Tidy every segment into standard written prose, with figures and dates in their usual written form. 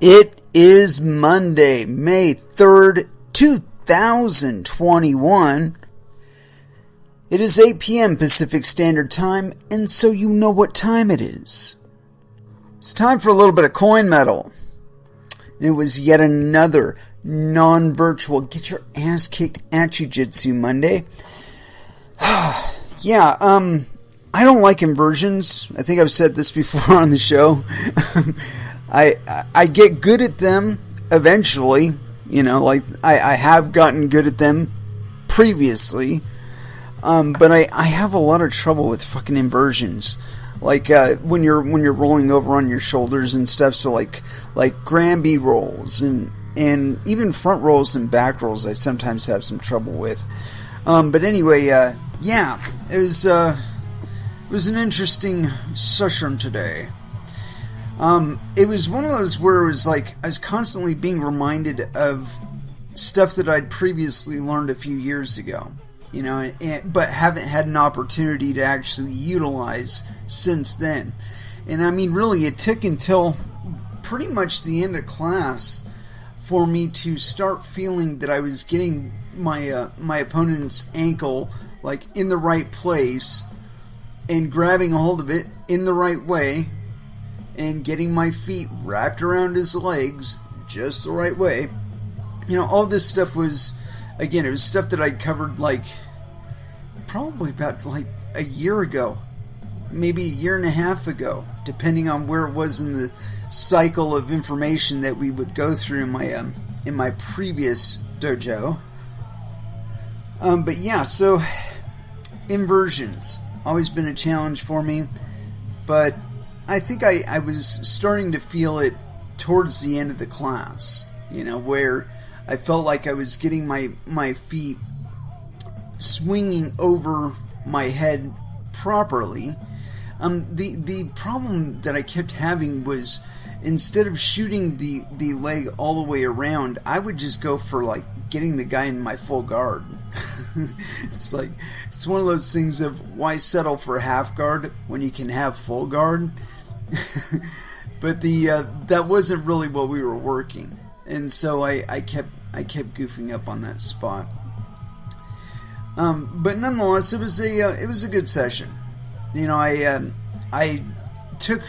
It is Monday, May 3rd, 2021. It is 8 p.m. Pacific Standard Time, and so you know what time it is. It's time for a little bit of coin metal. It was yet another non-virtual get your ass kicked at Jiu-Jitsu Monday. I don't like inversions. I think I've said this before on the show. I get good at them eventually, I have gotten good at them previously, but I have a lot of trouble with fucking inversions, when you're rolling over on your shoulders and stuff. So like Granby rolls and even front rolls and back rolls, I sometimes have some trouble with. But anyway, it was an interesting session today. It was one of those where it was like I was constantly being reminded of stuff that I'd previously learned a few years ago, but haven't had an opportunity to actually utilize since then. And I mean, really, it took until pretty much the end of class for me to start feeling that I was getting my opponent's ankle in the right place and grabbing a hold of it in the right way, and getting my feet wrapped around his legs just the right way. All this stuff was, again, it was stuff that I'd covered probably about a year ago, maybe a year and a half ago, depending on where it was in the cycle of information that we would go through in my previous dojo. So inversions always been a challenge for me, but I think I was starting to feel it towards the end of the class, where I felt like I was getting my feet swinging over my head properly. The problem that I kept having was, instead of shooting the leg all the way around, I would just go for getting the guy in my full guard. It's one of those things of, why settle for half guard when you can have full guard? But that wasn't really what we were working, and so I kept goofing up on that spot. But nonetheless, it was a good session. I took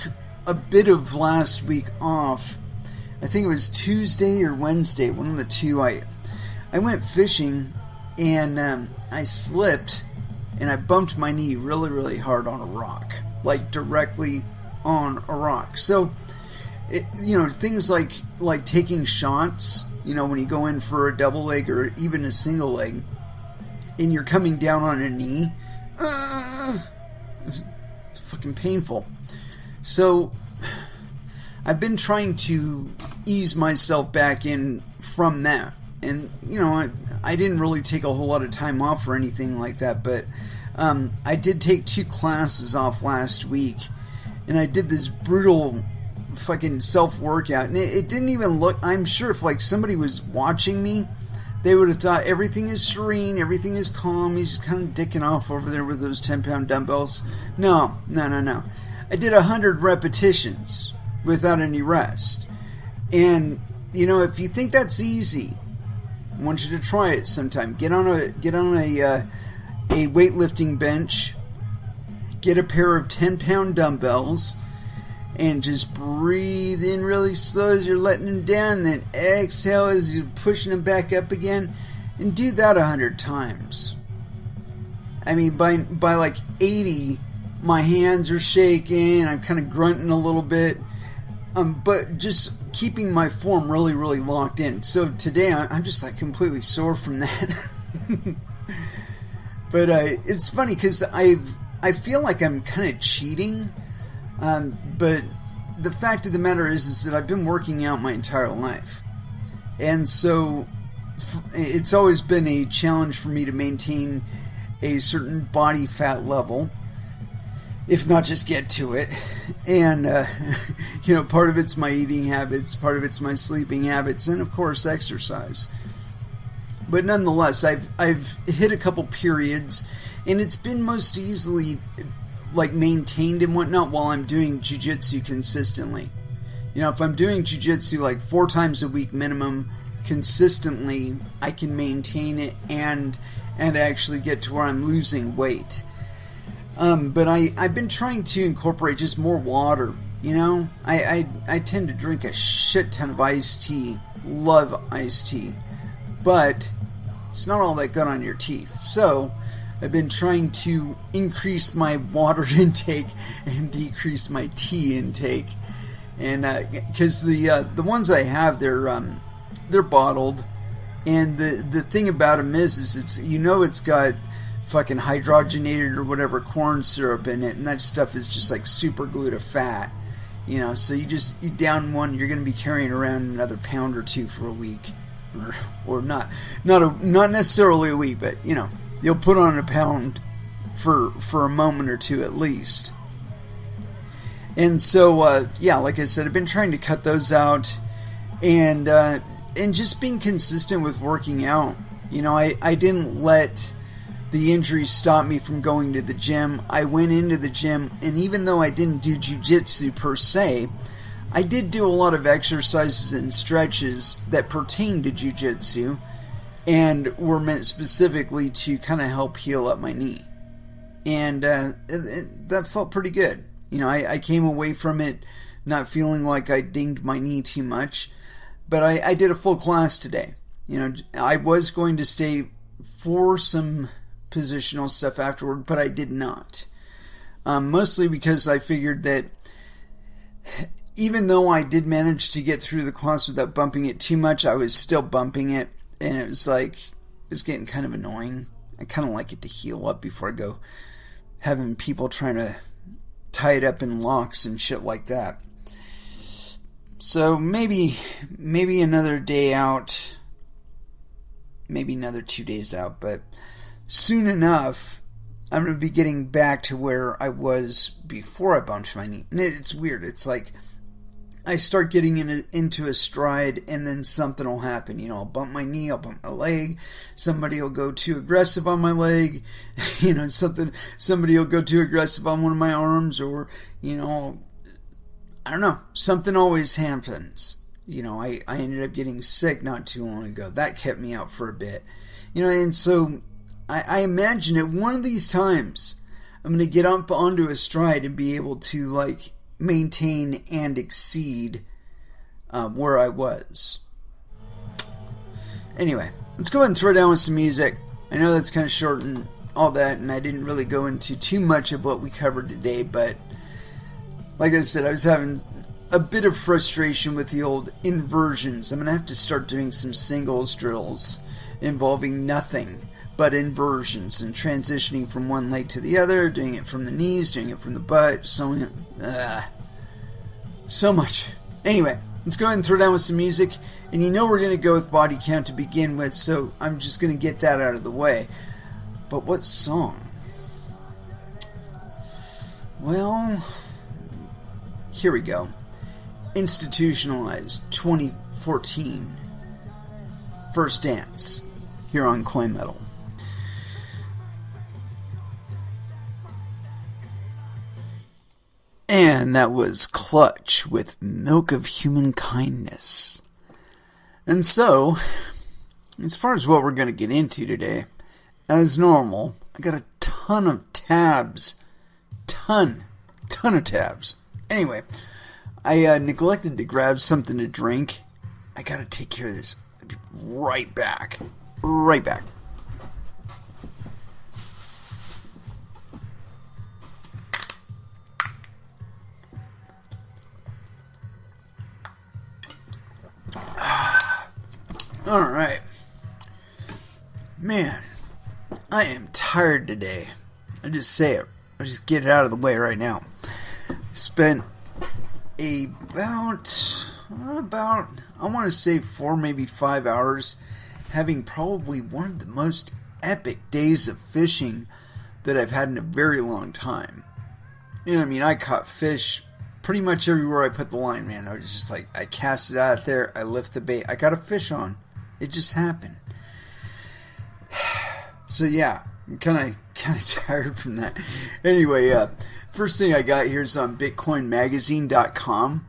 a bit of last week off. I think it was Tuesday or Wednesday, one of the two. I went fishing and I slipped and I bumped my knee really, really hard on a rock, directly on a rock. So, things like taking shots, when you go in for a double leg or even a single leg, and you're coming down on a knee, it's fucking painful. So, I've been trying to ease myself back in from that. And, I didn't really take a whole lot of time off or anything like that, but I did take 2 classes off last week. And I did this brutal fucking self-workout. And it didn't even look... I'm sure if somebody was watching me, they would have thought everything is serene, everything is calm. He's just kind of dicking off over there with those 10-pound dumbbells. No. I did 100 repetitions without any rest. And, if you think that's easy, I want you to try it sometime. Get on a weightlifting bench. Get a pair of 10-pound dumbbells and just breathe in really slow as you're letting them down, and then exhale as you're pushing them back up again, and do that 100 times. I mean, by 80, my hands are shaking, I'm kind of grunting a little bit, but just keeping my form really, really locked in. So today I'm just completely sore from that. But it's funny because I feel like I'm kind of cheating, but the fact of the matter is that I've been working out my entire life, and so it's always been a challenge for me to maintain a certain body fat level, if not just get to it. And part of it's my eating habits, part of it's my sleeping habits, and of course exercise. But nonetheless, I've hit a couple periods, and it's been most easily maintained and whatnot while I'm doing jiu-jitsu consistently. If I'm doing jiu-jitsu like 4 times a week minimum, consistently, I can maintain it and actually get to where I'm losing weight. But I've been trying to incorporate just more water. I tend to drink a shit ton of iced tea. Love iced tea. But it's not all that good on your teeth. So I've been trying to increase my water intake and decrease my tea intake. And because the ones I have, they're bottled. And the thing about them is it's got fucking hydrogenated or whatever corn syrup in it, and that stuff is just like super glued to fat. So you down one, you're going to be carrying around another pound or two for a week, or not necessarily a week, but you'll put on a pound for a moment or two at least. And so like I said, I've been trying to cut those out, and just being consistent with working out. I didn't let the injury stopped me from going to the gym. I went into the gym, and even though I didn't do jiu-jitsu per se, I did do a lot of exercises and stretches that pertain to jiu-jitsu and were meant specifically to kind of help heal up my knee. And that felt pretty good. I came away from it not feeling like I dinged my knee too much, but I did a full class today. I was going to stay for some positional stuff afterward, but I did not. Mostly because I figured that even though I did manage to get through the class without bumping it too much, I was still bumping it, and it was getting kind of annoying. I kind of like it to heal up before I go having people trying to tie it up in locks and shit like that. So maybe another day out, maybe another 2 days out, but soon enough, I'm going to be getting back to where I was before I bumped my knee. And it's weird. It's like I start getting into a stride, and then something will happen. I'll bump my knee, I'll bump my leg. Somebody will go too aggressive on my leg. Somebody will go too aggressive on one of my arms, or, I don't know. Something always happens. I ended up getting sick not too long ago. That kept me out for a bit. And so I imagine at one of these times I'm going to get up onto a stride and be able to maintain and exceed where I was. Anyway, let's go ahead and throw down with some music. I know that's kind of short and all that, and I didn't really go into too much of what we covered today, but like I said, I was having a bit of frustration with the old inversions. I'm going to have to start doing some singles drills involving nothing but inversions and transitioning from one leg to the other, doing it from the knees, doing it from the butt, so much. Anyway, let's go ahead and throw down with some music, and we're going to go with body count to begin with, so I'm just going to get that out of the way. But what song? Well, here we go. Institutionalized 2014. First Dance, here on Coin Metal. And that was Clutch with Milk of Human Kindness. And so, as far as what we're going to get into today, as normal, I got a ton of tabs. Ton of tabs. Anyway, I neglected to grab something to drink. I got to take care of this. I'll be right back. Right back. Alright. Man, I am tired today. I just say it. I just get it out of the way right now. Spent about I want to say 4, maybe 5 hours having probably one of the most epic days of fishing that I've had in a very long time. I caught fish pretty much everywhere I put the line, man. I was just I cast it out there, I lift the bait, I got a fish on. It just happened. So yeah, I'm kind of tired from that. Anyway, first thing I got here is on BitcoinMagazine.com.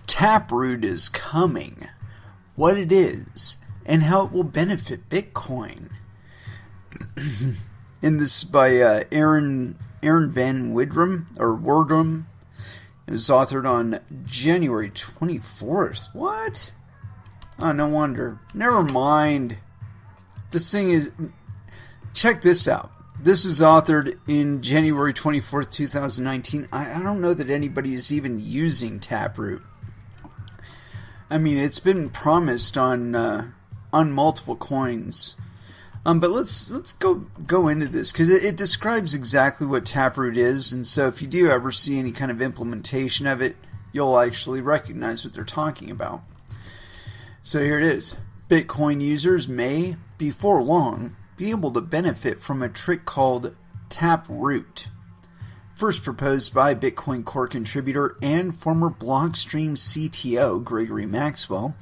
Taproot is coming, what it is, and how it will benefit Bitcoin. And this is by Aaron Van Werdum. It was authored on January 24th. What? Oh, no wonder. Never mind. This thing is... Check this out. This was authored in January 24th, 2019. I don't know that anybody is even using Taproot. I mean, it's been promised on multiple coins. But let's go into this, because it describes exactly what Taproot is, and so if you do ever see any kind of implementation of it, you'll actually recognize what they're talking about. So here it is. Bitcoin users may, before long, be able to benefit from a trick called Taproot. First proposed by Bitcoin Core contributor and former Blockstream CTO Gregory Maxwell,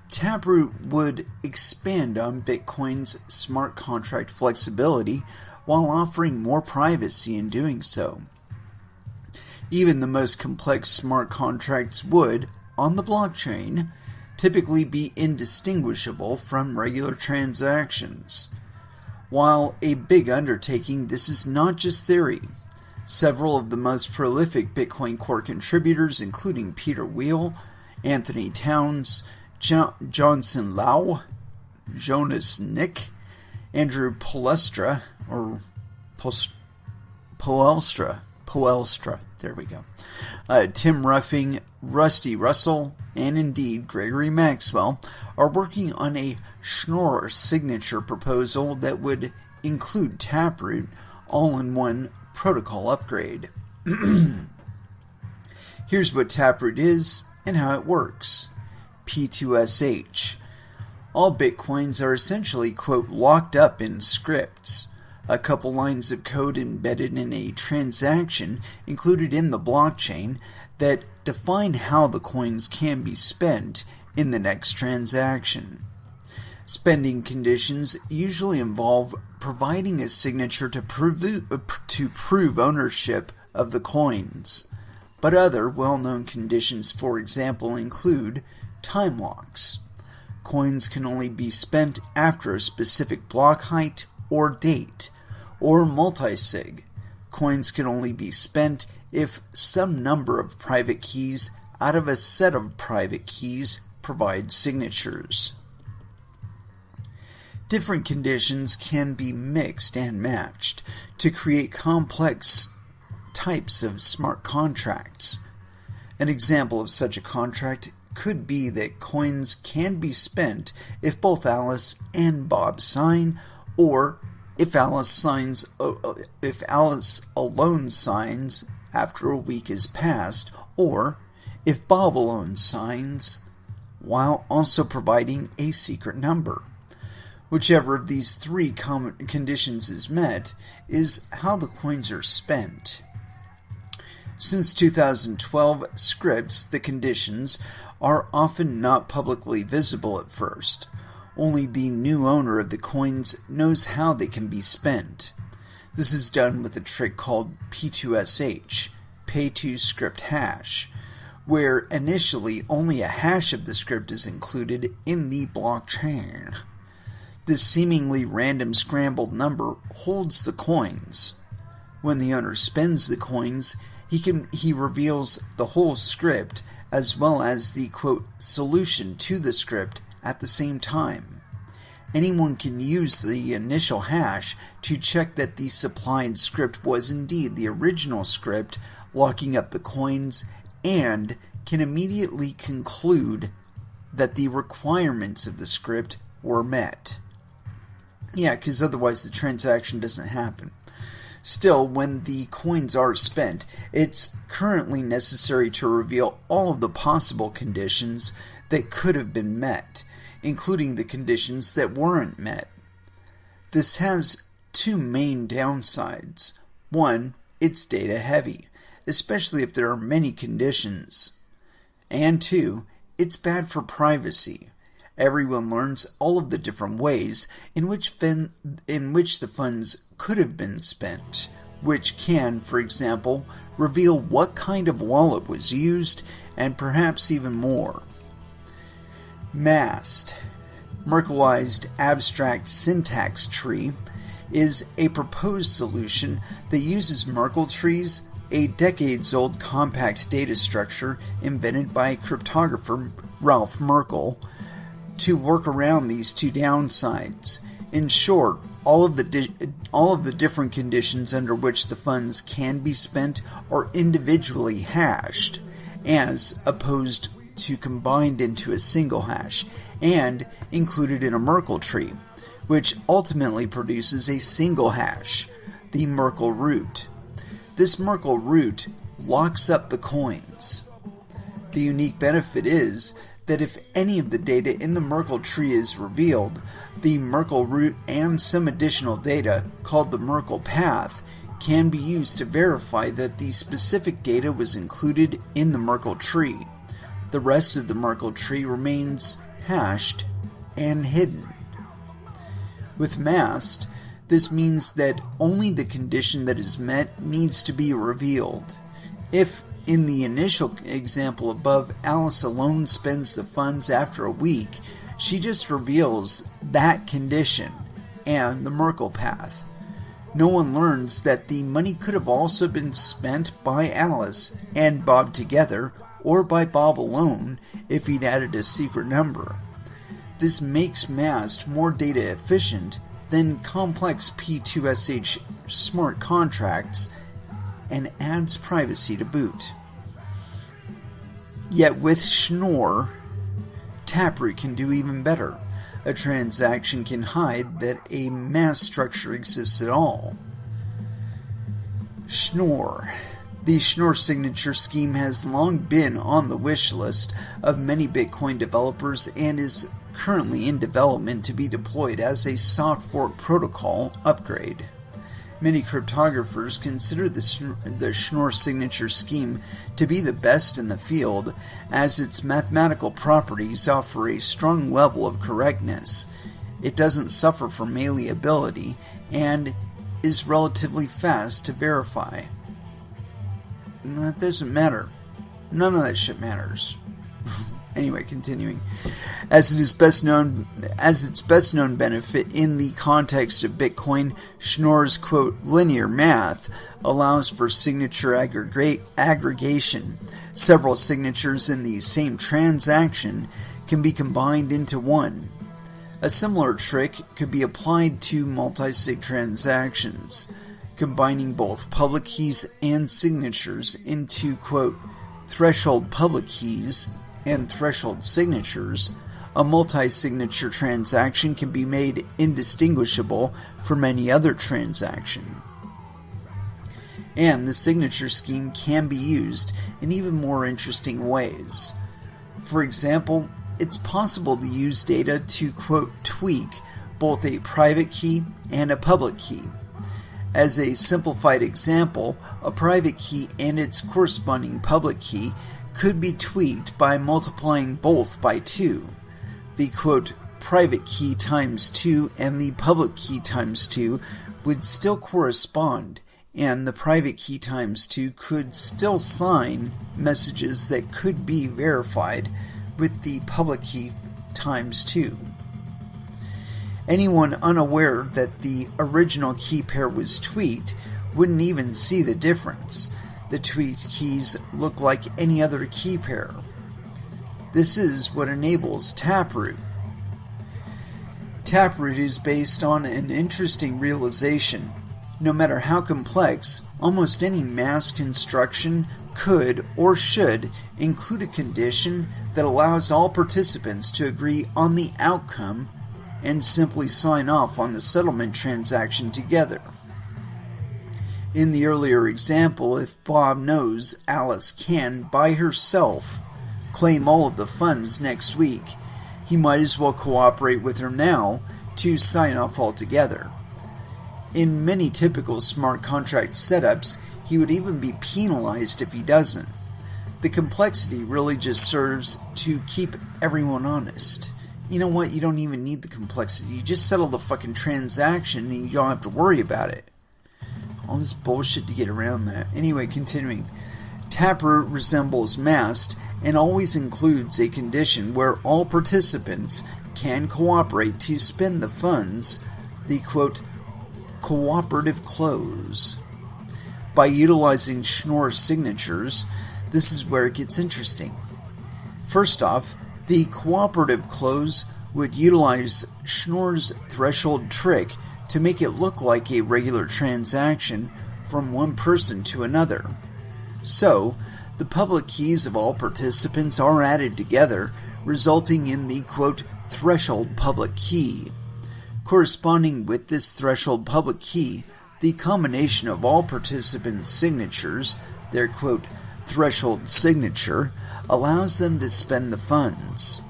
Taproot would expand on Bitcoin's smart contract flexibility while offering more privacy in doing so. Even the most complex smart contracts would, on the blockchain, typically be indistinguishable from regular transactions. While a big undertaking, this is not just theory. Several of the most prolific Bitcoin Core contributors, including Peter Wheel, Anthony Towns, Johnson Lau, Jonas Nick, Andrew Poelstra, there we go, Tim Ruffing, Rusty Russell, and indeed Gregory Maxwell are working on a Schnorr signature proposal that would include Taproot all-in-one protocol upgrade. Here's what Taproot is and how it works. P2SH. All Bitcoins are essentially, quote, locked up in scripts. A couple lines of code embedded in a transaction included in the blockchain that define how the coins can be spent in the next transaction. Spending conditions usually involve providing a signature to prove ownership of the coins, but other well-known conditions, for example, include time locks. Coins can only be spent after a specific block height or date, or multisig. Coins can only be spent if some number of private keys out of a set of private keys provide signatures. Different conditions can be mixed and matched to create complex types of smart contracts. An example of such a contract could be that coins can be spent if both Alice and Bob sign, or if Alice alone signs after a week has passed, or if Bob alone signs while also providing a secret number. Whichever of these three common conditions is met is how the coins are spent. Since 2012, scripts, the conditions, are often not publicly visible at first. Only the new owner of the coins knows how they can be spent. This is done with a trick called P2SH, Pay to Script Hash, where initially only a hash of the script is included in the blockchain. This seemingly random scrambled number holds the coins. When the owner spends the coins, he reveals the whole script as well as the, quote, solution to the script at the same time. Anyone can use the initial hash to check that the supplied script was indeed the original script, locking up the coins, and can immediately conclude that the requirements of the script were met. Yeah, because otherwise the transaction doesn't happen. Still, when the coins are spent, it's currently necessary to reveal all of the possible conditions that could have been met, including the conditions that weren't met. This has two main downsides. One, it's data heavy, especially if there are many conditions. And two, it's bad for privacy. Everyone learns all of the different ways in which the funds could have been spent, which can, for example, reveal what kind of wallet was used, and perhaps even more. MAST, Merkleized Abstract Syntax Tree, is a proposed solution that uses Merkle trees, a decades-old compact data structure invented by cryptographer Ralph Merkle, to work around these two downsides. In short, all of the different conditions under which the funds can be spent are individually hashed, as opposed to combined into a single hash, and included in a Merkle tree, which ultimately produces a single hash, the Merkle root. This Merkle root locks up the coins. The unique benefit is that if any of the data in the Merkle tree is revealed, the Merkle root and some additional data, called the Merkle path, can be used to verify that the specific data was included in the Merkle tree. The rest of the Merkle tree remains hashed and hidden. With MAST, this means that only the condition that is met needs to be revealed. If, in the initial example above, Alice alone spends the funds after a week, she just reveals that condition and the Merkle path. No one learns that the money could have also been spent by Alice and Bob together, or by Bob alone if he'd added a secret number. This makes MAST more data efficient than complex P2SH smart contracts and adds privacy to boot. Yet with Schnorr, Taproot can do even better. A transaction can hide that a MAST structure exists at all. Schnorr. The Schnorr signature scheme has long been on the wish list of many Bitcoin developers and is currently in development to be deployed as a soft fork protocol upgrade. Many cryptographers consider the Schnorr signature scheme to be the best in the field, as its mathematical properties offer a strong level of correctness. It doesn't suffer from malleability and is relatively fast to verify. That doesn't matter. None of that shit matters. Anyway, continuing. As its best known benefit in the context of Bitcoin, Schnorr's, quote, linear math allows for signature aggregation. Several signatures in the same transaction can be combined into one. A similar trick could be applied to multisig transactions, combining both public keys and signatures into, quote, threshold public keys and threshold signatures. A multi-signature transaction can be made indistinguishable from any other transaction. And the signature scheme can be used in even more interesting ways. For example, it's possible to use data to, quote, tweak both a private key and a public key. As a simplified example, a private key and its corresponding public key could be tweaked by multiplying both by 2. The, quote, private key times 2 and the public key times 2 would still correspond, and the private key times 2 could still sign messages that could be verified with the public key times 2. Anyone unaware that the original key pair was tweaked wouldn't even see the difference. The tweaked keys look like any other key pair. This is what enables Taproot. Taproot is based on an interesting realization. No matter how complex, almost any mass construction could or should include a condition that allows all participants to agree on the outcome and simply sign off on the settlement transaction together. In the earlier example, if Bob knows Alice can, by herself, claim all of the funds next week, he might as well cooperate with her now to sign off altogether. In many typical smart contract setups, he would even be penalized if he doesn't. The complexity really just serves to keep everyone honest. You know what? You don't even need the complexity. You just settle the fucking transaction and you don't have to worry about it. All this bullshit to get around that. Anyway, continuing. Taproot resembles mast and always includes a condition where all participants can cooperate to spend the funds, the quote, cooperative close. By utilizing Schnorr signatures, this is where it gets interesting. First off, the cooperative close would utilize Schnorr's threshold trick to make it look like a regular transaction from one person to another. So, the public keys of all participants are added together, resulting in the, quote, threshold public key. Corresponding with this threshold public key, the combination of all participants' signatures, their, quote, threshold signature, allows them to spend the funds.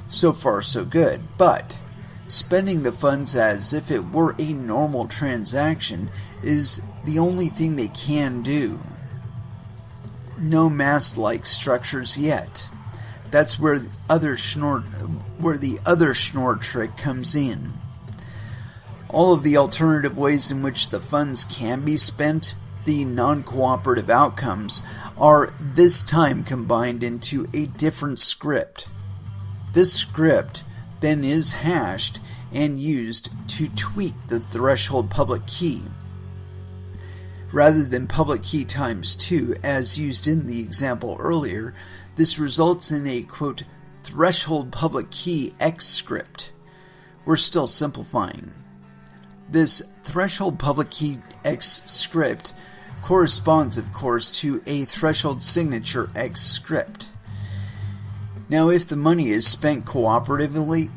So far, so good, but spending the funds as if it were a normal transaction is the only thing they can do. No mast-like structures yet. That's where the other Schnorr trick comes in. All of the alternative ways in which the funds can be spent, the non-cooperative outcomes, are this time combined into a different script. This script then is hashed and used to tweak the threshold public key. Rather than public key times 2 as used in the example earlier, this results in a, quote, threshold public key X script. We're still simplifying. This threshold public key X script corresponds, of course, to a threshold signature X script. Now, if the money is spent cooperatively,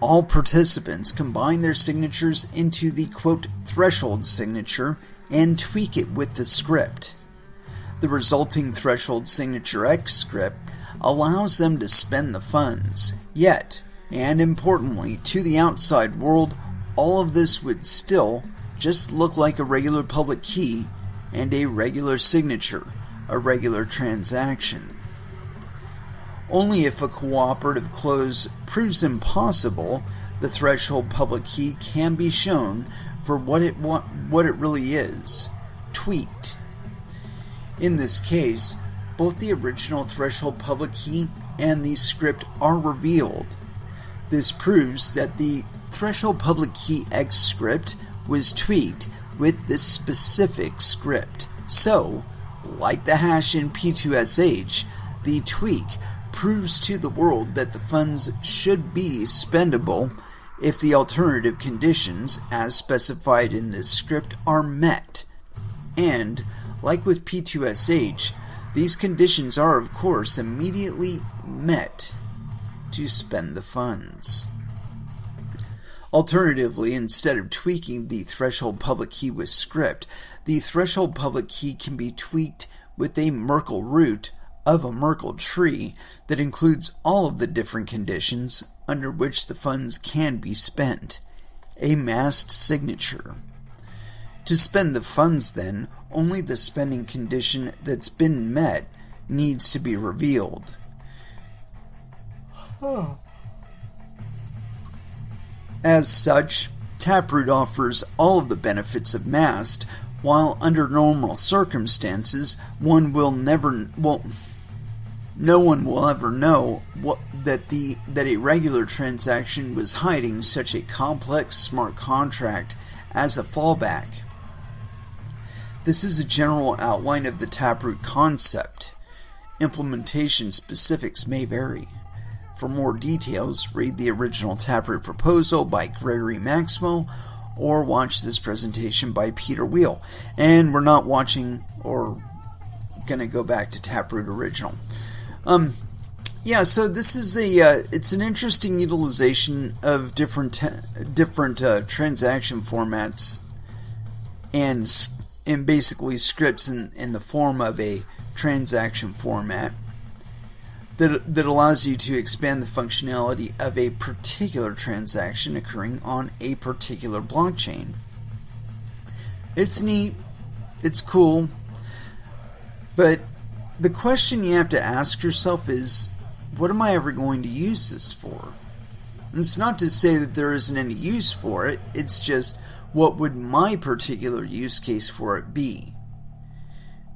all participants combine their signatures into the, quote, threshold signature and tweak it with the script. The resulting threshold signature X script allows them to spend the funds, yet, and importantly, to the outside world, all of this would still just look like a regular public key and a regular signature, a regular transaction. Only if a cooperative close proves impossible, the threshold public key can be shown for what it really is, tweaked. In this case, both the original threshold public key and the script are revealed. This proves that the threshold public key X script was tweaked with this specific script. So, like the hash in P2SH, the tweak proves to the world that the funds should be spendable if the alternative conditions as specified in this script are met. And, like with P2SH, these conditions are of course immediately met to spend the funds. Alternatively, instead of tweaking the threshold public key with script, the threshold public key can be tweaked with a Merkle root of a Merkle tree that includes all of the different conditions under which the funds can be spent, a masked signature. To spend the funds, then, only the spending condition that's been met needs to be revealed. As such, Taproot offers all of the benefits of mast, while under normal circumstances, no one will ever know that a regular transaction was hiding such a complex smart contract as a fallback. This is a general outline of the Taproot concept. Implementation specifics may vary. For more details, read the original Taproot proposal by Gregory Maxwell or watch this presentation by Peter Wheel. And we're not watching or going to go back to Taproot original. So this is it's an interesting utilization of different transaction formats and basically scripts in the form of a transaction format that allows you to expand the functionality of a particular transaction occurring on a particular blockchain. It's neat, it's cool, but the question you have to ask yourself is, what am I ever going to use this for? And it's not to say that there isn't any use for it, it's just, what would my particular use case for it be?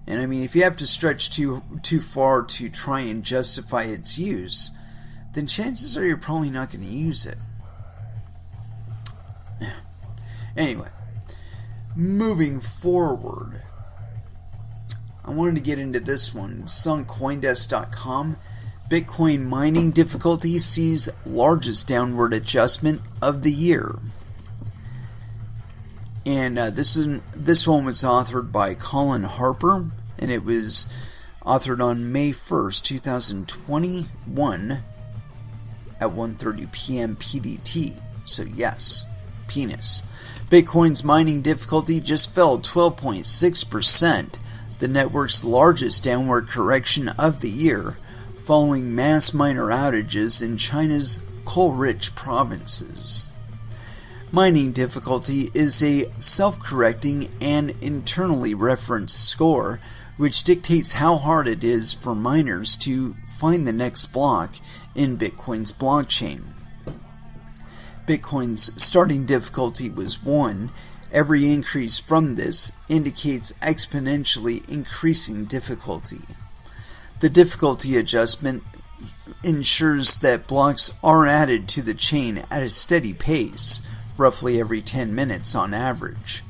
And I mean, if you have to stretch too far to try and justify its use, then chances are you're probably not going to use it. Anyway, moving forward, I wanted to get into this one. It's on Coindesk.com. Bitcoin mining difficulty sees largest downward adjustment of the year. And this one was authored by Colin Harper, and it was authored on May 1st, 2021 at 1:30 p.m. PDT. So yes, penis. Bitcoin's mining difficulty just fell 12.6%, the network's largest downward correction of the year, following mass miner outages in China's coal-rich provinces. Mining difficulty is a self-correcting and internally referenced score which dictates how hard it is for miners to find the next block in Bitcoin's blockchain. Bitcoin's starting difficulty was 1. Every increase from this indicates exponentially increasing difficulty. The difficulty adjustment ensures that blocks are added to the chain at a steady pace, roughly every 10 minutes on average.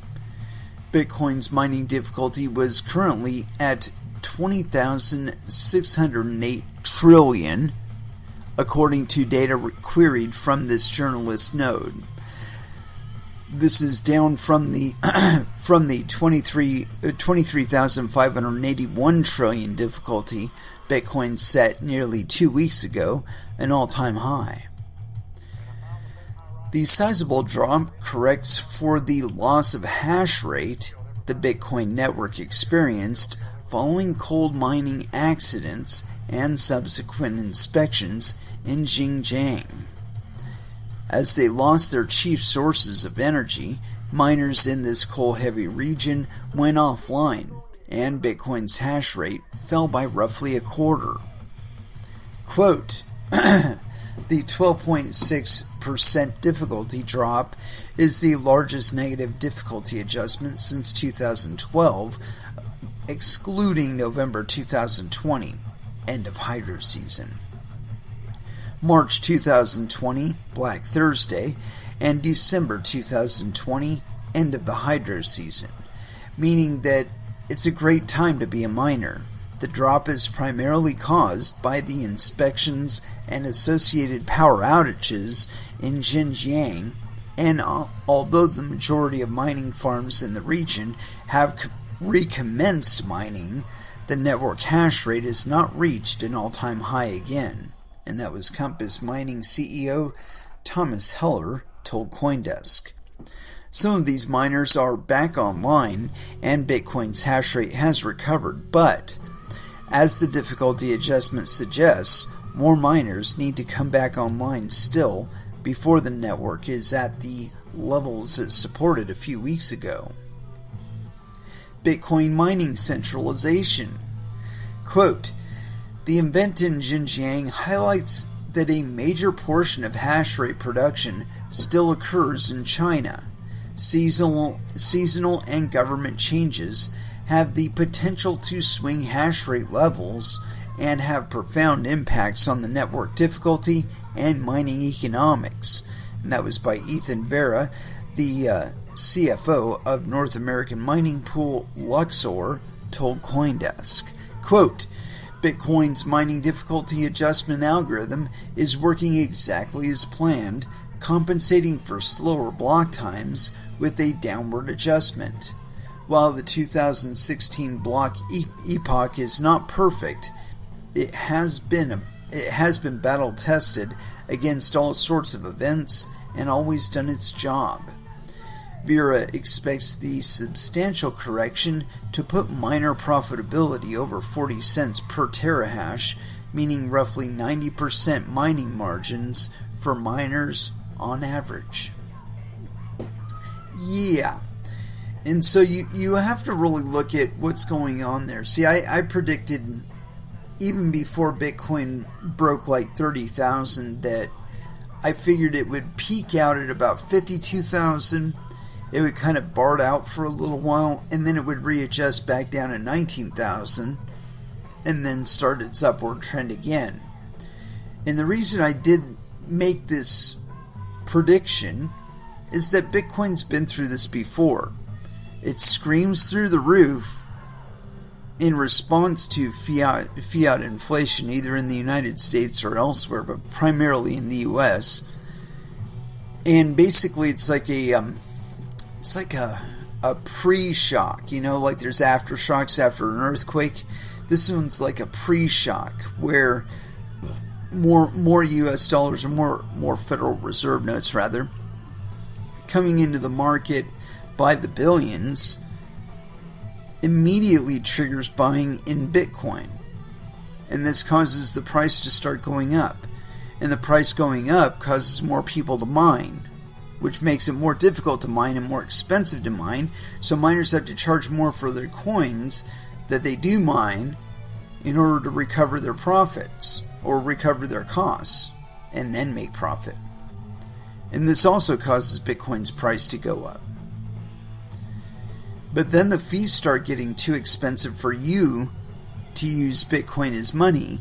Bitcoin's mining difficulty was currently at 20,608 trillion, according to data queried from this journalist node. This is down from the 23,581 trillion difficulty Bitcoin set nearly 2 weeks ago, an all-time high. The sizable drop corrects for the loss of hash rate the Bitcoin network experienced following coal mining accidents and subsequent inspections in Xinjiang. As they lost their chief sources of energy, miners in this coal-heavy region went offline, and Bitcoin's hash rate fell by roughly a quarter. Quote, the 12.6% difficulty drop is the largest negative difficulty adjustment since 2012, excluding November 2020, end of hydro season. March 2020, Black Thursday, and December 2020, end of the hydro season, meaning that it's a great time to be a miner. The drop is primarily caused by the inspections and associated power outages in Xinjiang, and although the majority of mining farms in the region have recommenced mining, the network hash rate has not reached an all-time high again. And that was Compass Mining CEO Thomas Heller told Coindesk. Some of these miners are back online, and Bitcoin's hash rate has recovered, but as the difficulty adjustment suggests, more miners need to come back online still before the network is at the levels it supported a few weeks ago. Bitcoin mining centralization. Quote, the event in Xinjiang highlights that a major portion of hash rate production still occurs in China. Seasonal and government changes have the potential to swing hash rate levels and have profound impacts on the network difficulty and mining economics. And that was by Ethan Vera, the CFO of North American mining pool Luxor, told Coindesk. Quote, Bitcoin's mining difficulty adjustment algorithm is working exactly as planned, compensating for slower block times with a downward adjustment. While the 2016 block epoch is not perfect, it has been battle tested against all sorts of events and always done its job. Vera expects the substantial correction to put miner profitability over 40 cents per terahash, meaning roughly 90% mining margins for miners on average. Yeah. And so you have to really look at what's going on there. See, I predicted even before Bitcoin broke like 30,000 that I figured it would peak out at about 52,000 it would kind of BART out for a little while, and then it would readjust back down at 19,000, and then start its upward trend again. And the reason I did make this prediction is that Bitcoin's been through this before. It screams through the roof in response to fiat inflation, either in the United States or elsewhere, but primarily in the U.S. And basically, it's like a pre-shock. You know, like there's aftershocks after an earthquake. This one's like a pre-shock where more U.S. dollars, or more Federal Reserve notes rather, coming into the market by the billions, immediately triggers buying in Bitcoin. And this causes the price to start going up. And the price going up causes more people to mine, which makes it more difficult to mine and more expensive to mine. So miners have to charge more for their coins that they do mine in order to recover their profits or recover their costs and then make profit. And this also causes Bitcoin's price to go up. But then the fees start getting too expensive for you to use Bitcoin as money.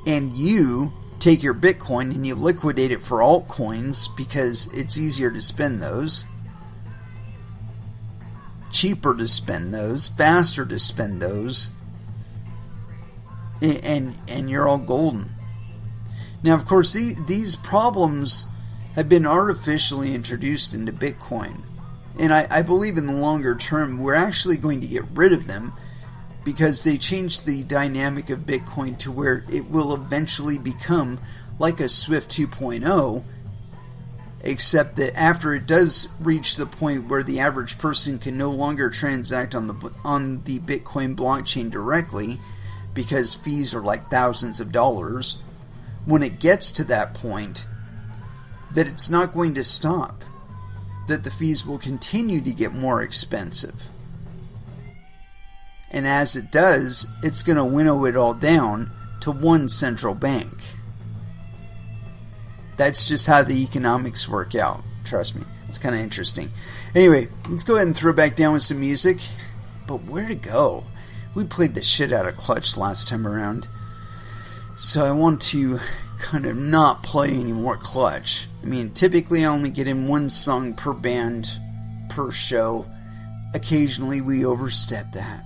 And you take your Bitcoin and you liquidate it for altcoins because it's easier to spend those, cheaper to spend those, faster to spend those, and you're all golden. Now, of course, these problems have been artificially introduced into Bitcoin. And I believe in the longer term, we're actually going to get rid of them because they change the dynamic of Bitcoin to where it will eventually become like a Swift 2.0, except that after it does reach the point where the average person can no longer transact on the Bitcoin blockchain directly because fees are like thousands of dollars, when it gets to that point, that it's not going to stop, that the fees will continue to get more expensive. And as it does, it's going to winnow it all down to one central bank. That's just how the economics work out. Trust me, it's kind of interesting. Anyway, let's go ahead and throw back down with some music. But where to go? We played the shit out of Clutch last time around. So I want to kind of not play any more Clutch. I mean, typically I only get in one song per band per show. Occasionally we overstep that.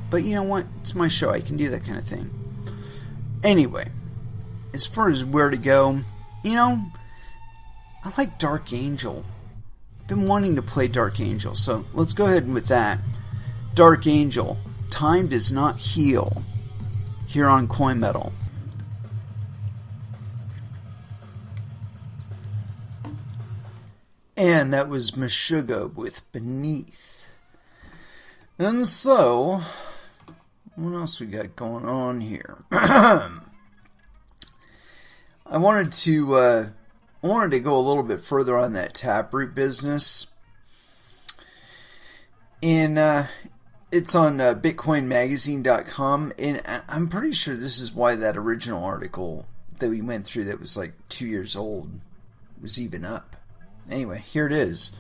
But you know what? It's my show. I can do that kind of thing. Anyway, as far as where to go, you know, I like Dark Angel. I've been wanting to play Dark Angel, so let's go ahead with that. Dark Angel, Time Does Not Heal, here on Coin Metal. And that was Meshuggah with Beneath. And so, what else we got going on here? I wanted to go a little bit further on that Taproot business. And it's on bitcoinmagazine.com. And I'm pretty sure this is why that original article that we went through that was like 2 years old was even up. Anyway, here it is.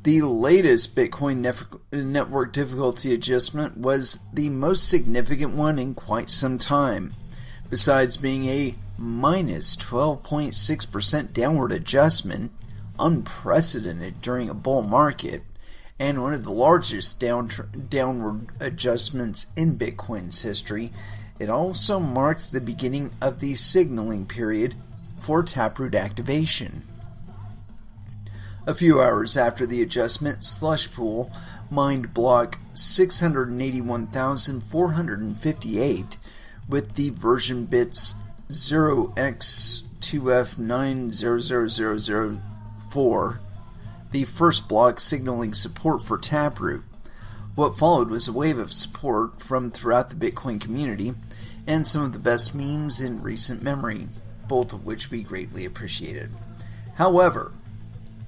The latest Bitcoin network difficulty adjustment was the most significant one in quite some time. Besides being a minus 12.6% downward adjustment, unprecedented during a bull market, and one of the largest downward adjustments in Bitcoin's history, it also marked the beginning of the signaling period for Taproot activation. A few hours after the adjustment, Slushpool mined block 681,458 with the version bits 0x2f9000004, the first block signaling support for Taproot. What followed was a wave of support from throughout the Bitcoin community and some of the best memes in recent memory, both of which we greatly appreciated. However,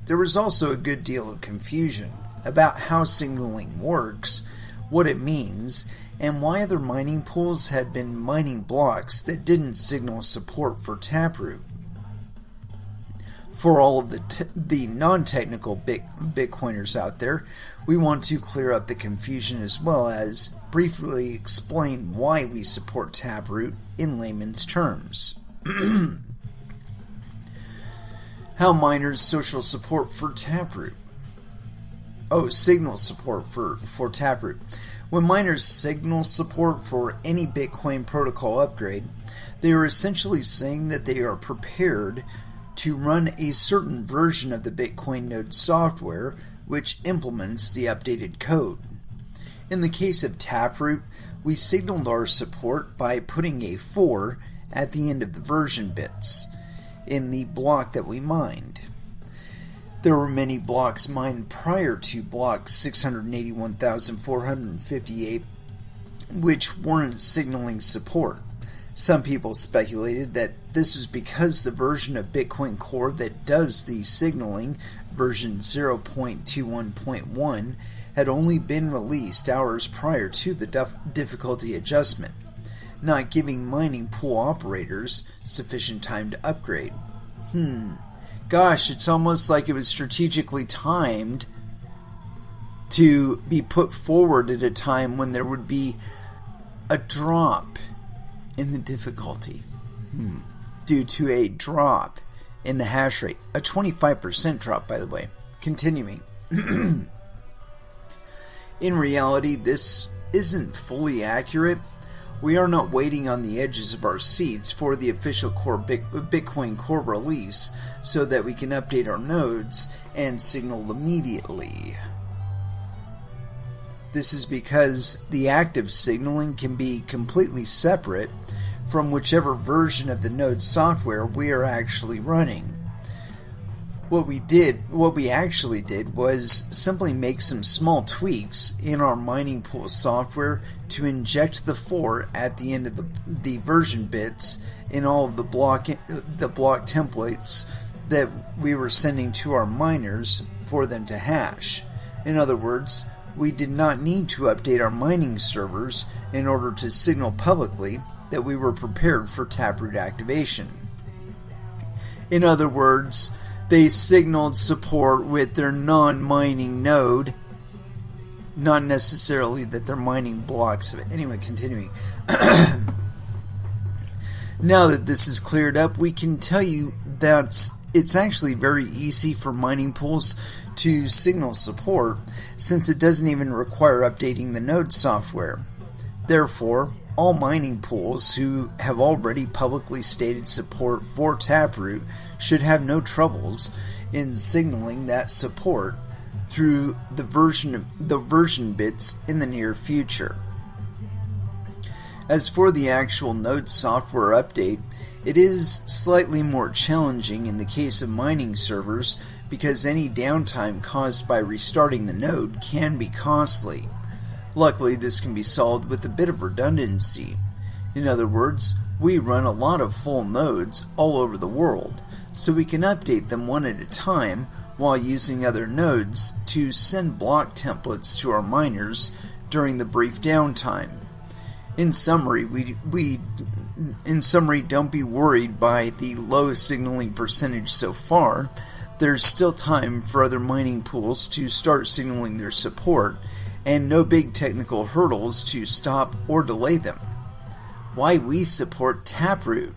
there was also a good deal of confusion about how signaling works, what it means, and why other mining pools had been mining blocks that didn't signal support for Taproot. For all of the non-technical Bitcoiners out there, we want to clear up the confusion as well as briefly explain why we support Taproot in layman's terms. How miners social support for Taproot. Signal support for Taproot. When miners signal support for any Bitcoin protocol upgrade, they are essentially saying that they are prepared to run a certain version of the Bitcoin node software which implements the updated code. In the case of Taproot, we signaled our support by putting a 4 at the end of the version bits in the block that we mined. There were many blocks mined prior to block 681,458 which weren't signaling support. Some people speculated that this is because the version of Bitcoin Core that does the signaling, version 0.21.1, had only been released hours prior to the difficulty adjustment, not giving mining pool operators sufficient time to upgrade. Gosh, it's almost like it was strategically timed to be put forward at a time when there would be a drop in the difficulty due to a drop in the hash rate. A 25% drop, by the way. Continuing. In reality, this isn't fully accurate. We are not waiting on the edges of our seats for the official core Bitcoin Core release so that we can update our nodes and signal immediately. This is because the active signaling can be completely separate from whichever version of the node software we are actually running. What we actually did was simply make some small tweaks in our mining pool software to inject the 4 at the end of the version bits in all of the block templates that we were sending to our miners for them to hash. In other words, we did not need to update our mining servers in order to signal publicly that we were prepared for Taproot activation. In other words, they signaled support with their non-mining node, not necessarily that they're mining blocks of it. Anyway, continuing. Now that this is cleared up, we can tell you that it's actually very easy for mining pools to signal support, since it doesn't even require updating the node software. Therefore, all mining pools who have already publicly stated support for Taproot should have no troubles in signaling that support through the version bits in the near future. As for the actual node software update, it is slightly more challenging in the case of mining servers because any downtime caused by restarting the node can be costly. Luckily, this can be solved with a bit of redundancy. In other words, we run a lot of full nodes all over the world, so we can update them one at a time while using other nodes to send block templates to our miners during the brief downtime. In summary, don't be worried by the low signaling percentage so far. There's still time for other mining pools to start signaling their support, and no big technical hurdles to stop or delay them. Why we support Taproot.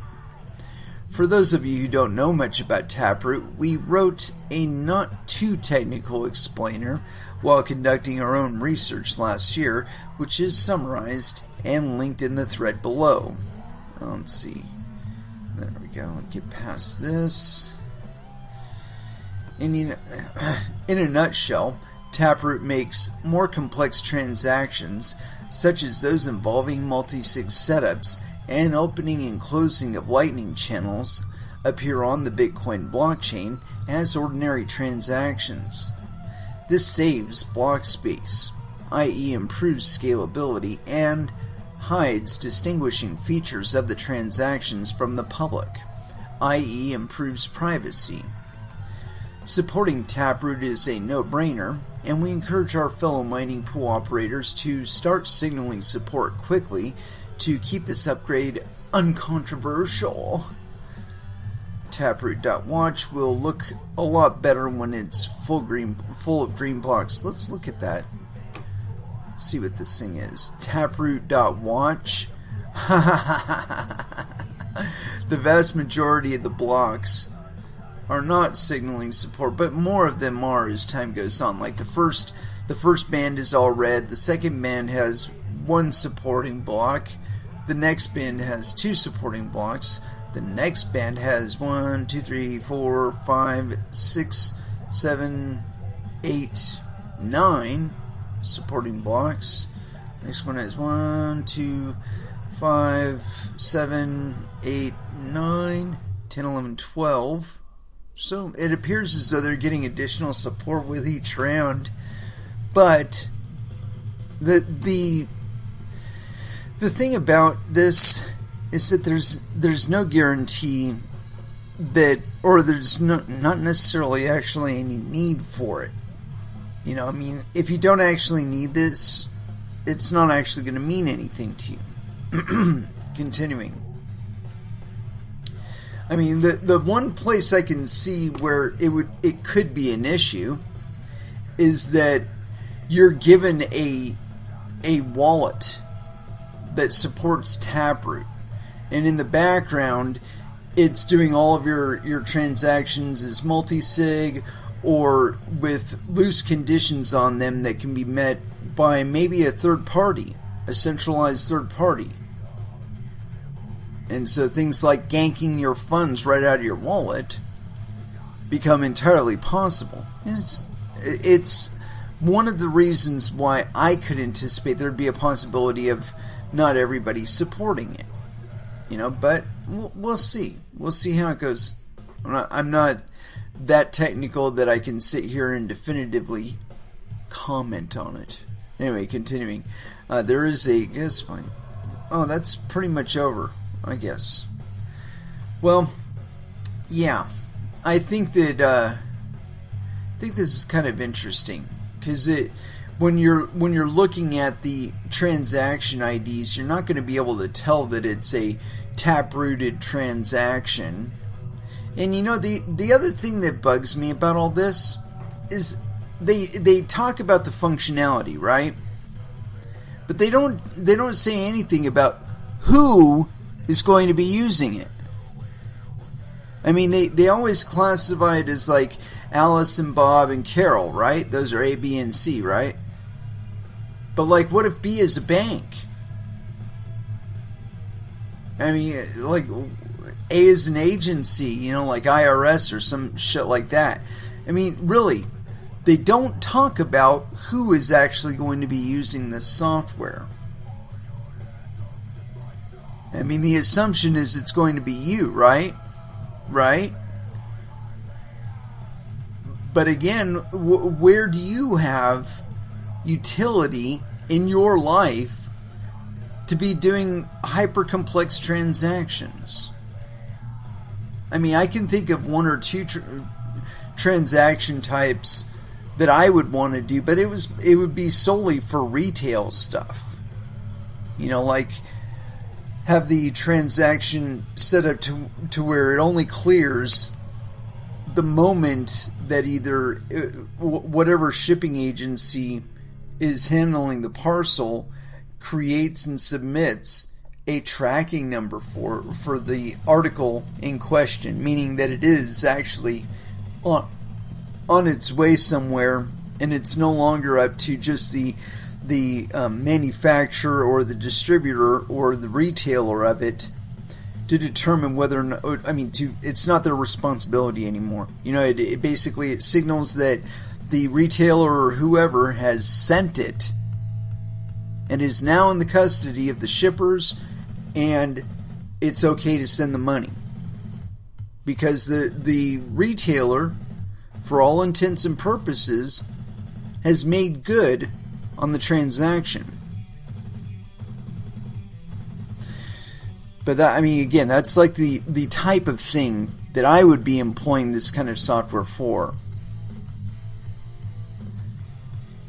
For those of you who don't know much about Taproot, we wrote a not too technical explainer while conducting our own research last year, which is summarized and linked in the thread below. Let's see. There we go. Let's get past this. In a nutshell, Taproot makes more complex transactions, such as those involving multisig setups and opening and closing of lightning channels, appear on the Bitcoin blockchain as ordinary transactions. This saves block space, i.e. improves scalability, and hides distinguishing features of the transactions from the public, i.e. improves privacy. Supporting Taproot is a no-brainer, and we encourage our fellow mining pool operators to start signaling support quickly to keep this upgrade uncontroversial. Taproot.watch will look a lot better when it's full of green blocks. Let's look at that. Let's see what this thing is. Taproot.watch. The vast majority of the blocks are not signaling support, but more of them are as time goes on. Like the first band is all red. The second band has one supporting block. The next band has two supporting blocks. The next band has 1, 2, 3, 4, 5, 6, 7, 8, 9 supporting blocks. Next one has 1, 2, 5, 7, 8, 9, 10, 11, 12. So it appears as though they're getting additional support with each round. But the thing about this is that there's no guarantee that, or there's not necessarily actually any need for it. You know, I mean, if you don't actually need this, it's not actually going to mean anything to you. Continuing. I mean, the one place I can see where it could be an issue is that you're given a wallet that supports Taproot, and in the background it's doing all of your transactions as multisig or with loose conditions on them that can be met by maybe a third party, a centralized third party. And so things like ganking your funds right out of your wallet become entirely possible. It's one of the reasons why I could anticipate there'd be a possibility of not everybody supporting it. You know, but we'll see. We'll see how it goes. I'm not that technical that I can sit here and definitively comment on it. Anyway, continuing. There is a guess point. Oh, that's pretty much over, I guess. Well, yeah. I think that this is kind of interesting because when you're looking at the transaction IDs, you're not going to be able to tell that it's a taprooted transaction. And you know, the other thing that bugs me about all this is they talk about the functionality, right? But they don't say anything about who is going to be using it. I mean, they always classify it as like Alice and Bob and Carol, right? Those are A, B, and C, right? But like, what if B is a bank? I mean, like, A is an agency, you know, like IRS or some shit like that. I mean, really, they don't talk about who is actually going to be using this software. I mean, the assumption is it's going to be you, right? Right? But again, where do you have utility in your life to be doing hyper-complex transactions? I mean, I can think of one or two transaction types that I would want to do, but it would be solely for retail stuff. You know, like have the transaction set up to where it only clears the moment that either whatever shipping agency is handling the parcel creates and submits a tracking number for the article in question, meaning that it is actually on its way somewhere, and it's no longer up to just the manufacturer or the distributor or the retailer of it to determine whether or not, it's not their responsibility anymore. You know, it basically it signals that the retailer or whoever has sent it and is now in the custody of the shippers, and it's okay to send the money. Because the retailer, for all intents and purposes, has made good on the transaction. But that, I mean, again, that's like the type of thing that I would be employing this kind of software for.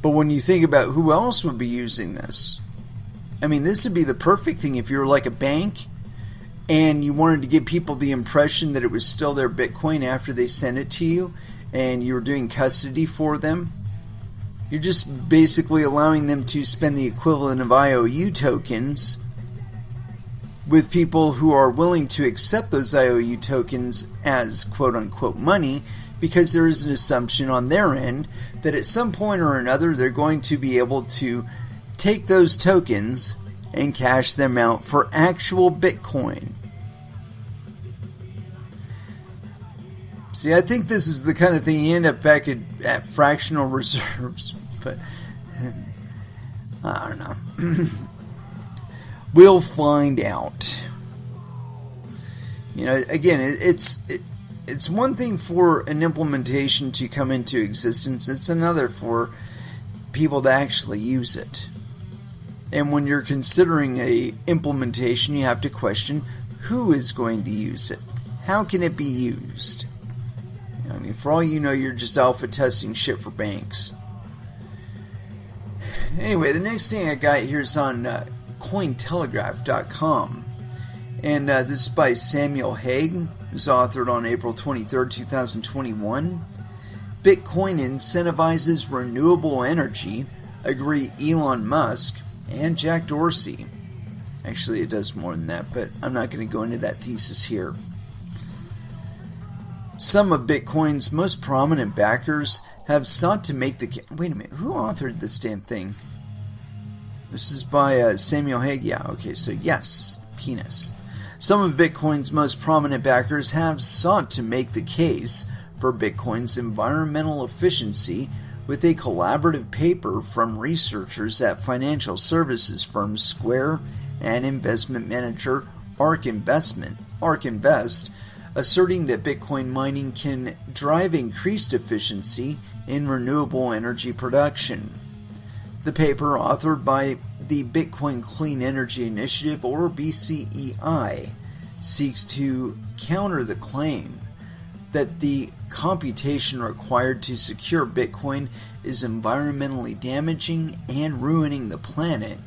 But when you think about who else would be using this, I mean, this would be the perfect thing if you're like a bank and you wanted to give people the impression that it was still their Bitcoin after they sent it to you, and you were doing custody for them, you're just basically allowing them to spend the equivalent of IOU tokens with people who are willing to accept those IOU tokens as quote-unquote money, because there is an assumption on their end that at some point or another they're going to be able to take those tokens and cash them out for actual Bitcoin. See, I think this is the kind of thing you end up back at fractional reserves, but I don't know. We'll find out. You know, again, it's one thing for an implementation to come into existence. It's another for people to actually use it. And when you're considering a implementation, you have to question who is going to use it. How can it be used? I mean, for all you know, you're just alpha testing shit for banks. Anyway, the next thing I got here is on Cointelegraph.com. And this is by Samuel Hague. It was authored on April 23rd, 2021. Bitcoin incentivizes renewable energy, agree Elon Musk and Jack Dorsey. Actually, it does more than that, but I'm not going to go into that thesis here. Some of Bitcoin's most prominent backers have sought to make the... Wait a minute, who authored this damn thing? This is by Samuel Hague. Yeah, okay, so yes, penis. Some of Bitcoin's most prominent backers have sought to make the case for Bitcoin's environmental efficiency with a collaborative paper from researchers at financial services firm Square and investment manager ARK Invest, asserting that Bitcoin mining can drive increased efficiency in renewable energy production. The paper, authored by the Bitcoin Clean Energy Initiative, or BCEI, seeks to counter the claim that the computation required to secure Bitcoin is environmentally damaging and ruining the planet,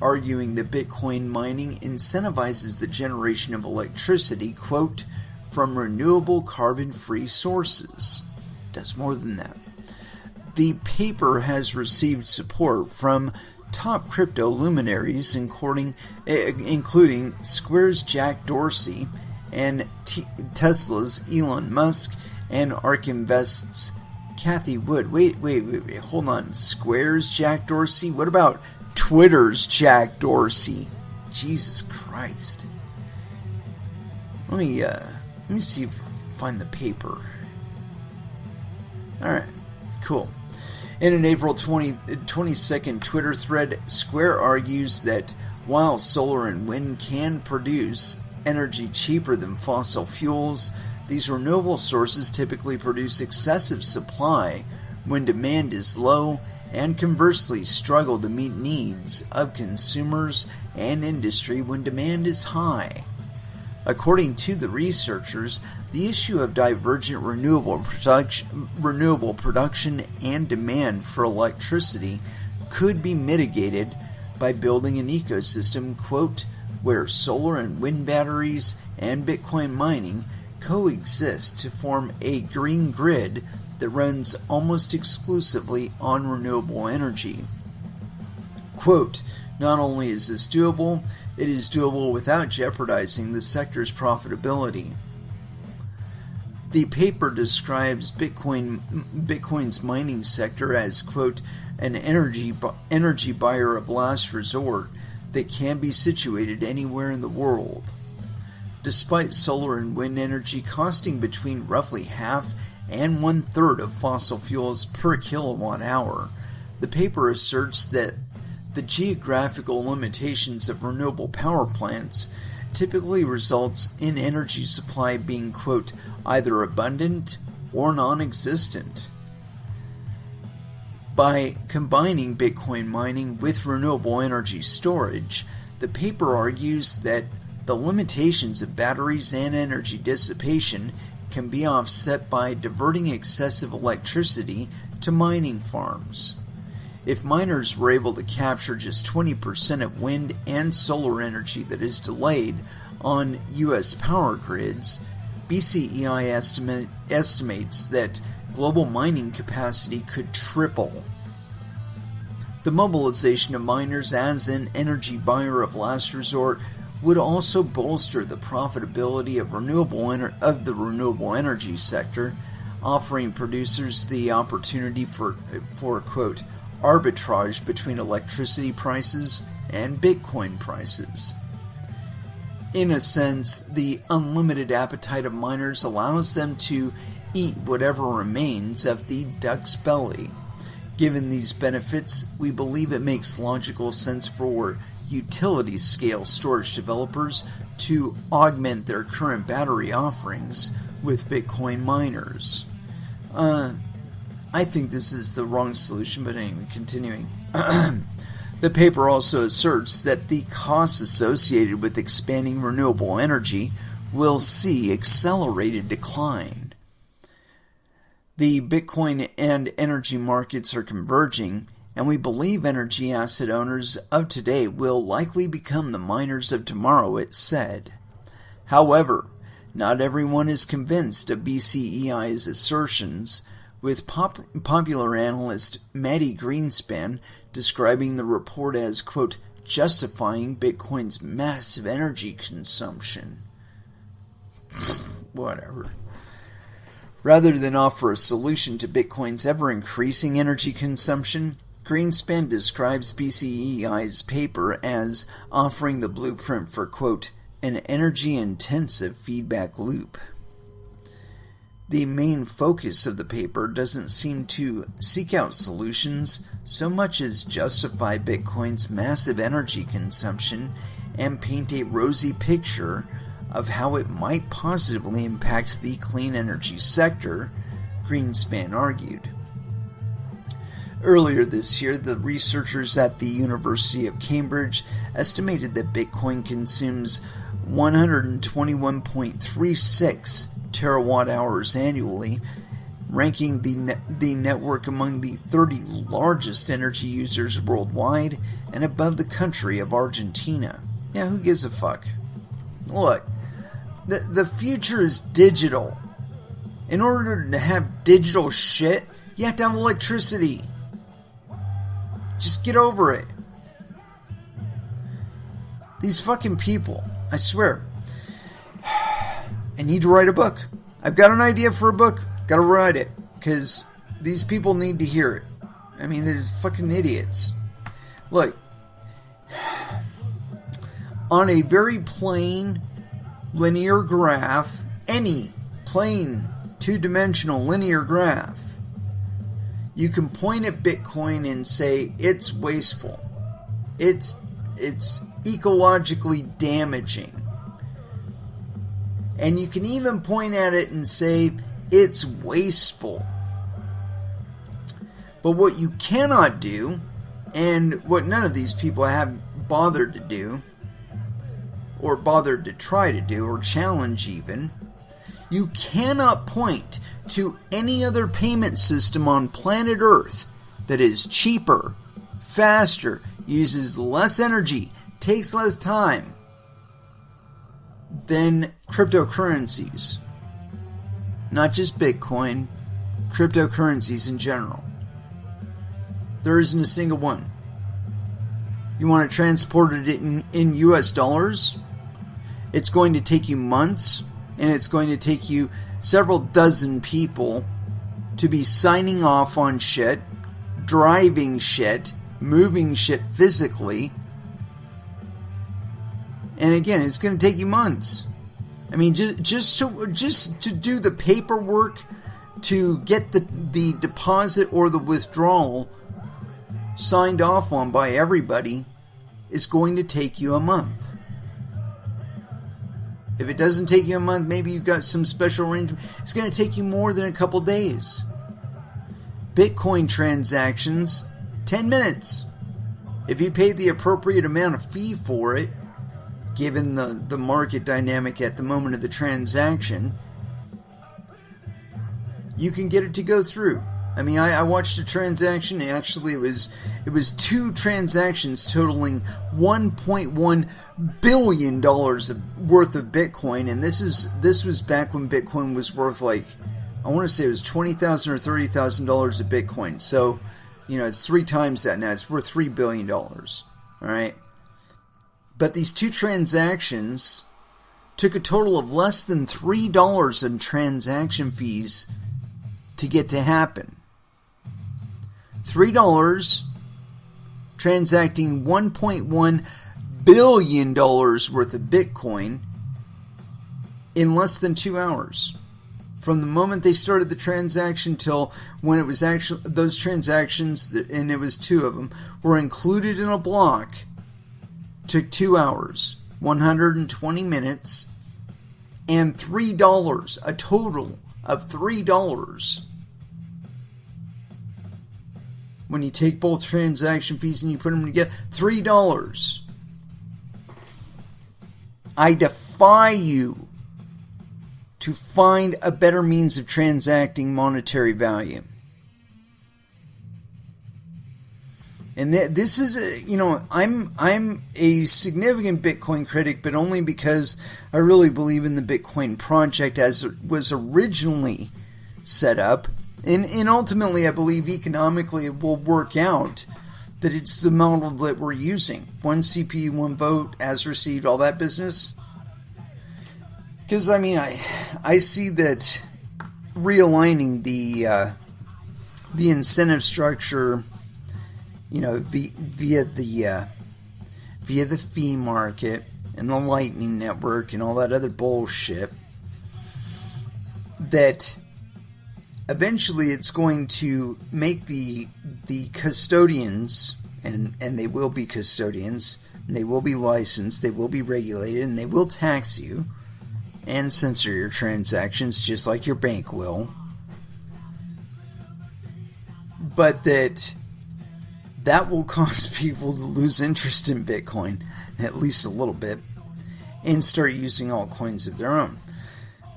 arguing that Bitcoin mining incentivizes the generation of electricity, quote, from renewable carbon-free sources. It does more than that. The paper has received support from top crypto luminaries, including Square's Jack Dorsey and Tesla's Elon Musk and ARK Invest's Cathie Wood. Wait, hold on. Square's Jack Dorsey? What about Twitter's Jack Dorsey? Jesus Christ. Let me see if I can find the paper. Alright, cool. In an April 22nd Twitter thread, Square argues that while solar and wind can produce energy cheaper than fossil fuels, these renewable sources typically produce excessive supply when demand is low and conversely struggle to meet needs of consumers and industry when demand is high. According to the researchers, the issue of divergent renewable production and demand for electricity could be mitigated by building an ecosystem, quote, where solar and wind batteries and Bitcoin mining coexist to form a green grid that runs almost exclusively on renewable energy. Quote, not only is this doable, it is doable without jeopardizing the sector's profitability. The paper describes Bitcoin's mining sector as, quote, an energy buyer of last resort that can be situated anywhere in the world. Despite solar and wind energy costing between roughly half and 1/3 of fossil fuels per kilowatt hour, the paper asserts that the geographical limitations of renewable power plants typically results in energy supply being, quote, either abundant or non-existent. By combining Bitcoin mining with renewable energy storage, the paper argues that the limitations of batteries and energy dissipation can be offset by diverting excessive electricity to mining farms. If miners were able to capture just 20% of wind and solar energy that is delayed on U.S. power grids, BCEI estimates that global mining capacity could triple. The mobilization of miners as an energy buyer of last resort would also bolster the profitability of the renewable energy sector, offering producers the opportunity for quote, arbitrage between electricity prices and Bitcoin prices. In a sense, the unlimited appetite of miners allows them to eat whatever remains of the duck's belly. Given these benefits, we believe it makes logical sense for utility-scale storage developers to augment their current battery offerings with Bitcoin miners. I think this is the wrong solution, but anyway, continuing. The paper also asserts that the costs associated with expanding renewable energy will see accelerated decline. The Bitcoin and energy markets are converging, and we believe energy asset owners of today will likely become the miners of tomorrow, it said. However, not everyone is convinced of BCEI's assertions, with popular analyst Maddie Greenspan describing the report as, quote, justifying Bitcoin's massive energy consumption. Whatever. Rather than offer a solution to Bitcoin's ever-increasing energy consumption, Greenspan describes BCEI's paper as offering the blueprint for, quote, an energy-intensive feedback loop. The main focus of the paper doesn't seem to seek out solutions so much as justify Bitcoin's massive energy consumption and paint a rosy picture of how it might positively impact the clean energy sector, Greenspan argued. Earlier this year, the researchers at the University of Cambridge estimated that Bitcoin consumes 121.36 terawatt hours annually, ranking the network among the 30 largest energy users worldwide and above the country of Argentina. Yeah, who gives a fuck? Look, the future is digital. In order to have digital shit, you have to have electricity. Just get over it. These fucking people, I swear. I need to write a book. I've got an idea for a book. Gotta write it. Because these people need to hear it. I mean, they're fucking idiots. Look. On a very plain linear graph, any plain two-dimensional linear graph, you can point at Bitcoin and say it's wasteful. It's ecologically damaging. And you can even point at it and say it's wasteful. But what you cannot do, and what none of these people have bothered to do, or bothered to try to do, or challenge even, you cannot point to any other payment system on planet Earth that is cheaper, faster, uses less energy, takes less time than cryptocurrencies. Not just Bitcoin, cryptocurrencies in general. There isn't a single one. You want to transport it in US dollars? It's going to take you months, and it's going to take you several dozen people to be signing off on shit, driving shit, moving shit physically. And again, it's going to take you months. I mean, just to do the paperwork to get the deposit or the withdrawal signed off on by everybody is going to take you a month. If it doesn't take you a month, maybe you've got some special arrangement. It's going to take you more than a couple days. Bitcoin transactions, 10 minutes. If you pay the appropriate amount of fee for it, given the market dynamic at the moment of the transaction, you can get it to go through. I mean, I watched a transaction. Actually, it was 2 transactions totaling $1.1 billion worth of Bitcoin, and this was back when Bitcoin was worth, like, I want to say it was $20,000 or $30,000 of Bitcoin. So, it's 3 times that now. It's worth $3 billion. All right, but these 2 transactions took a total of less than $3 in transaction fees to get to happen. $3 transacting $1.1 billion worth of Bitcoin in less than 2 hours. From the moment they started the transaction till when it was actually, those transactions, and it was 2 of them, were included in a block, took 2 hours, 120 minutes, and $3, a total of $3. When you take both transaction fees and you put them together, $3. I defy you to find a better means of transacting monetary value. And this is, I'm a significant Bitcoin critic, but only because I really believe in the Bitcoin project as it was originally set up. And ultimately, I believe economically it will work out that it's the model that we're using. 1 CPU, 1 vote, as received, all that business. Because, I mean, I see that realigning the incentive structure, via the fee market and the Lightning Network and all that other bullshit, that eventually it's going to make the custodians, and they will be custodians, and they will be licensed, they will be regulated, and they will tax you and censor your transactions just like your bank will. But that will cause people to lose interest in Bitcoin, at least a little bit, and start using altcoins of their own.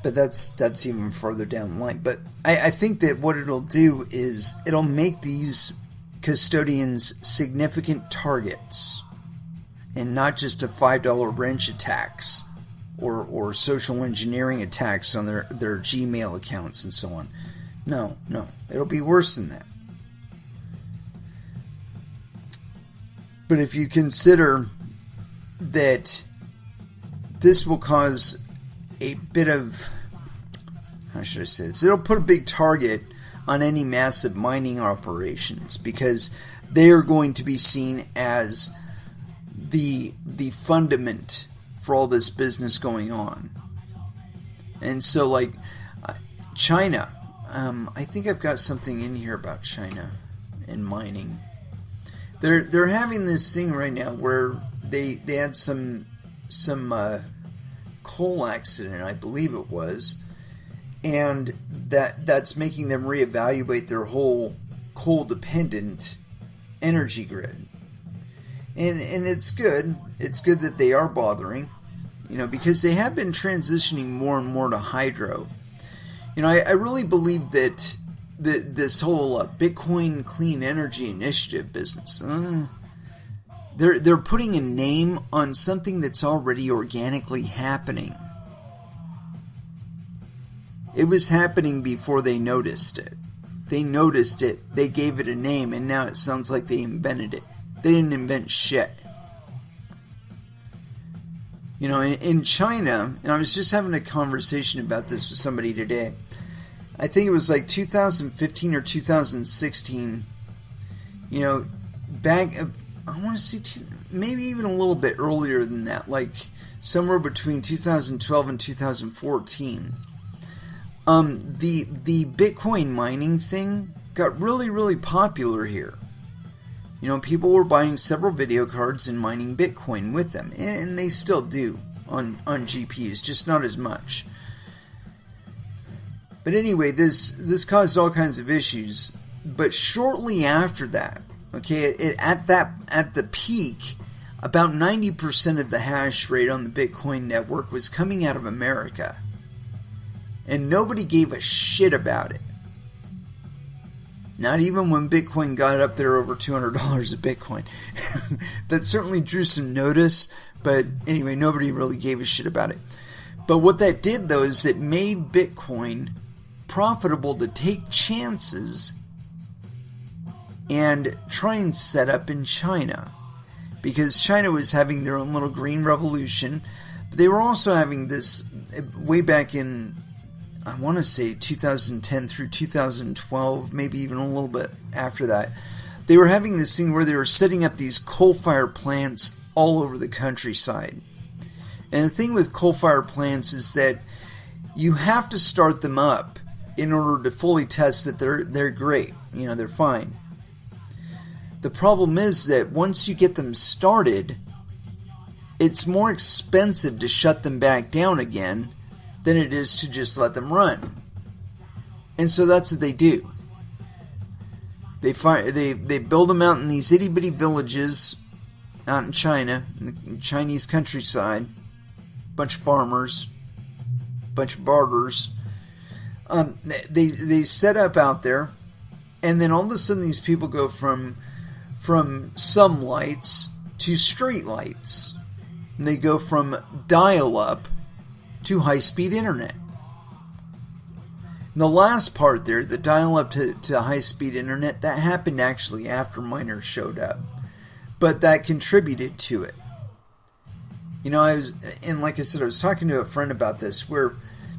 But that's even further down the line. But I think that what it'll do is it'll make these custodians significant targets, and not just a $5 wrench attacks or social engineering attacks on their Gmail accounts and so on. No, it'll be worse than that. But if you consider that this will cause a bit of, how should I say this? It'll put a big target on any massive mining operations, because they are going to be seen as the fundament for all this business going on. And so, like, China, I think I've got something in here about China and mining. They're having this thing right now where they had some coal accident, I believe it was, and that's making them reevaluate their whole coal-dependent energy grid. And it's good. It's good that they are bothering, because they have been transitioning more and more to hydro. I really believe that this whole Bitcoin Clean Energy Initiative business, they're putting a name on something that's already organically happening. It was happening before they noticed it. They noticed it, they gave it a name, and now it sounds like they invented it. They didn't invent shit. In China, and I was just having a conversation about this with somebody today. I think it was like 2015 or 2016. Back, I want to say maybe even a little bit earlier than that, like somewhere between 2012 and 2014. The Bitcoin mining thing got really, really popular here. People were buying several video cards and mining Bitcoin with them, and they still do on GPUs, just not as much. But anyway, this caused all kinds of issues. But shortly after that, okay, at the peak, about 90% of the hash rate on the Bitcoin network was coming out of America, and nobody gave a shit about it. Not even when Bitcoin got up there over $200 a Bitcoin. That certainly drew some notice, but anyway, nobody really gave a shit about it. But what that did, though, is it made Bitcoin profitable to take chances and try and set up in China. Because China was having their own little green revolution, but they were also having this way back in, I want to say 2010 through 2012, maybe even a little bit after that. They were having this thing where they were setting up these coal-fired plants all over the countryside. And the thing with coal-fired plants is that you have to start them up in order to fully test that they're great. You know, they're fine. The problem is that once you get them started, it's more expensive to shut them back down again than it is to just let them run. And so that's what they do. They build them out in these itty bitty villages out in China, in the Chinese countryside. Bunch of farmers, bunch of barters. They set up out there, and then all of a sudden these people go from some lights to street lights. And they go from dial-up to high-speed internet. And the last part there, the dial-up to high-speed internet, that happened actually after miners showed up. But that contributed to it. You know, like I said, I was talking to a friend about this, where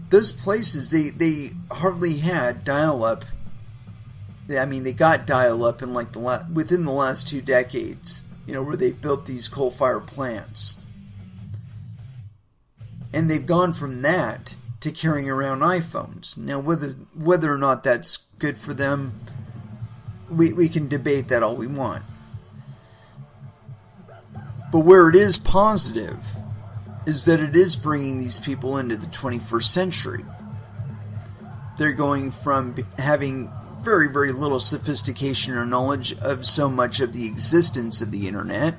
those places, they hardly had dial-up. I mean, they got dial-up in like within the last 2 decades, you know, where they built these coal-fired plants. And they've gone from that to carrying around iPhones. Now, whether or not that's good for them, we can debate that all we want. But where it is positive is that it is bringing these people into the 21st century. They're going from having very, very little sophistication or knowledge of so much of the existence of the internet,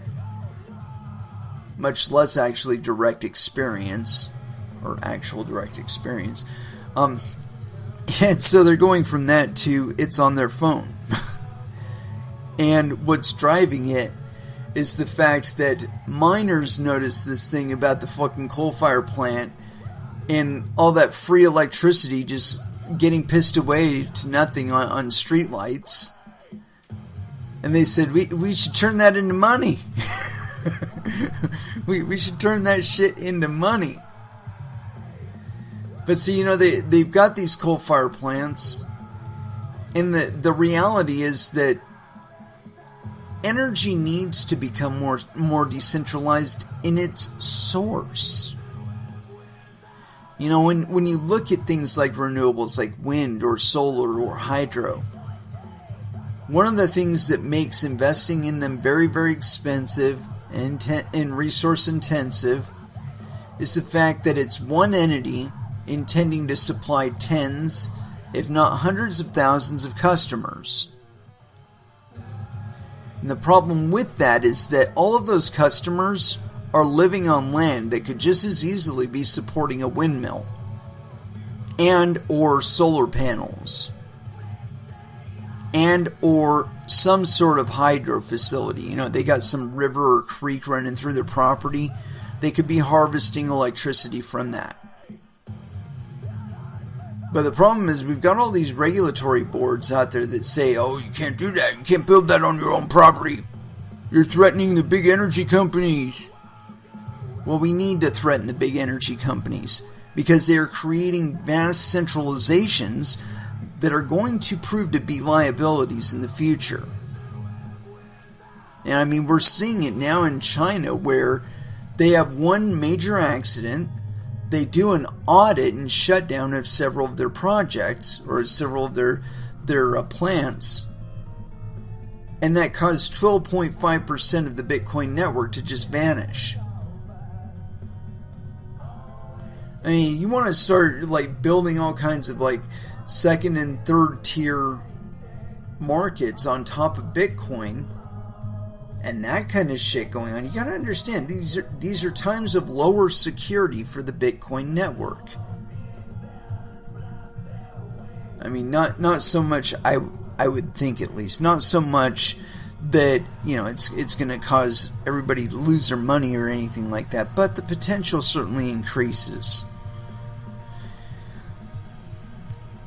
much less actually direct experience, or actual direct experience. And so they're going from that to it's on their phone. And what's driving it is the fact that miners noticed this thing about the fucking coal-fired plant and all that free electricity just getting pissed away to nothing on streetlights. And they said, we should turn that into money. we should turn that shit into money. But see, you know, they've got these coal-fired plants, and the reality is that energy needs to become more decentralized in its source. You know, when you look at things like renewables, like wind or solar or hydro, one of the things that makes investing in them very, very expensive and resource intensive is the fact that it's one entity intending to supply tens, if not hundreds of thousands of customers. And the problem with that is that all of those customers are living on land that could just as easily be supporting a windmill and or solar panels and or some sort of hydro facility. You know, they got some river or creek running through their property. They could be harvesting electricity from that. But the problem is we've got all these regulatory boards out there that say, oh, you can't do that. You can't build that on your own property. You're threatening the big energy companies. Well, we need to threaten the big energy companies because they are creating vast centralizations that are going to prove to be liabilities in the future. And I mean, we're seeing it now in China where they have one major accident. They do an audit and shutdown of several of their projects or several of their plants, and that caused 12.5% of the Bitcoin network to just vanish. I mean, you want to start like building all kinds of like second and third tier markets on top of Bitcoin and that kind of shit going on. You got to understand these are times of lower security for the Bitcoin network. I mean, not so much. I I would think, at least. Not so much that, it's going to cause everybody to lose their money or anything like that, but the potential certainly increases.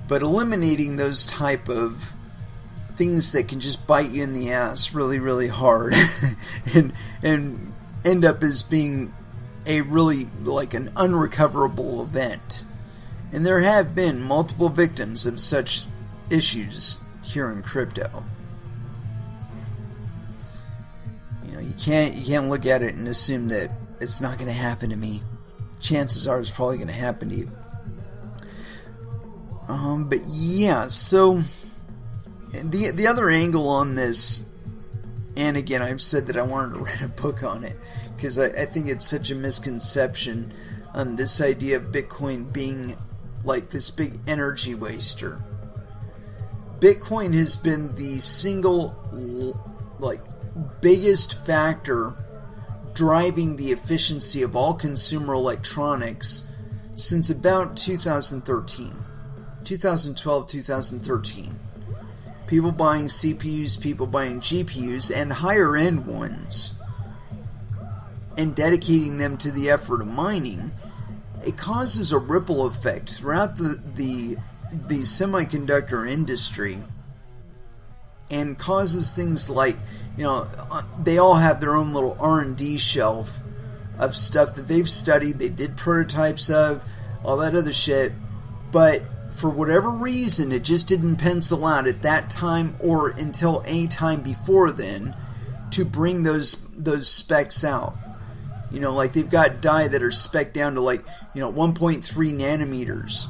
But eliminating those type of things that can just bite you in the ass really, really hard and end up as being a really, like, an unrecoverable event. And there have been multiple victims of such issues here in crypto. You can't look at it and assume that it's not going to happen to me. Chances are it's probably going to happen to you. But yeah, so the other angle on this, and again, I've said that I wanted to write a book on it because I think it's such a misconception, this idea of Bitcoin being like this big energy waster. Bitcoin has been the single, like, biggest factor driving the efficiency of all consumer electronics since about 2013. 2012, 2013. People buying CPUs, people buying GPUs, and higher end ones, and dedicating them to the effort of mining, it causes a ripple effect throughout the semiconductor industry, and causes things like, they all have their own little R&D shelf of stuff that they've studied, they did prototypes of, all that other shit, but for whatever reason, it just didn't pencil out at that time or until any time before then to bring those specs out. Like they've got die that are spec'd down to 1.3 nanometers.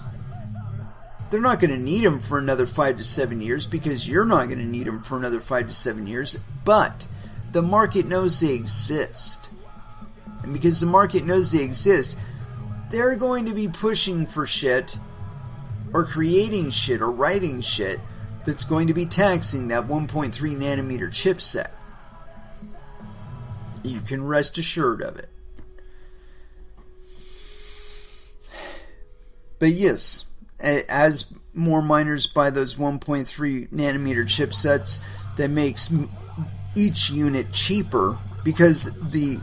They're not going to need them for another 5 to 7 years because you're not going to need them for another 5 to 7 years. But the market knows they exist. And because the market knows they exist, they're going to be pushing for shit or creating shit or writing shit that's going to be taxing that 1.3 nanometer chipset. You can rest assured of it. But yes, as more miners buy those 1.3 nanometer chipsets, that makes each unit cheaper because the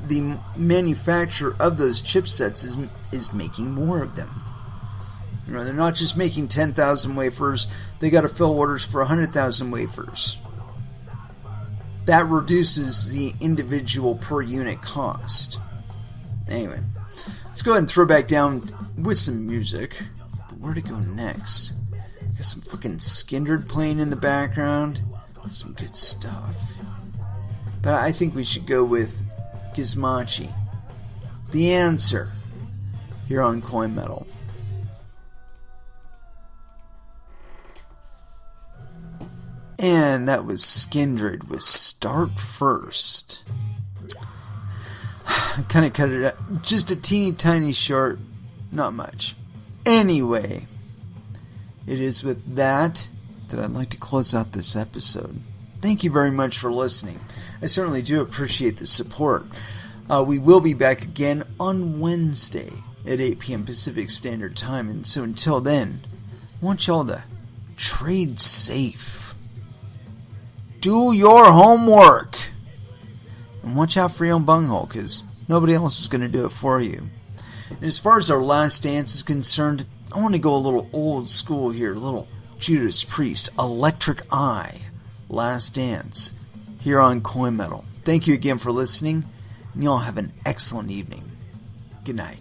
manufacturer of those chipsets is making more of them. They're not just making 10,000 wafers, they got to fill orders for 100,000 wafers. That reduces the individual per unit cost. Anyway, let's go ahead and throw back down with some music. But where to go next? Got some fucking Skindred playing in the background. Some good stuff. But I think we should go with Gizmochi. The Answer. Here on Coin Metal. And that was Skindred with Start First. I kind of cut it up. Just a teeny tiny short. Not much. Anyway, it is with that I'd like to close out this episode. Thank you very much for listening. I certainly do appreciate the support. We will be back again on Wednesday at 8 p.m. Pacific Standard Time. And so until then, I want y'all to trade safe. Do your homework. And watch out for your own bunghole, because nobody else is going to do it for you. And as far as our last dance is concerned, I want to go a little old school here. A little Judas Priest, Electric Eye, Last Dance, here on Coin Metal. Thank you again for listening, and y'all have an excellent evening. Good night.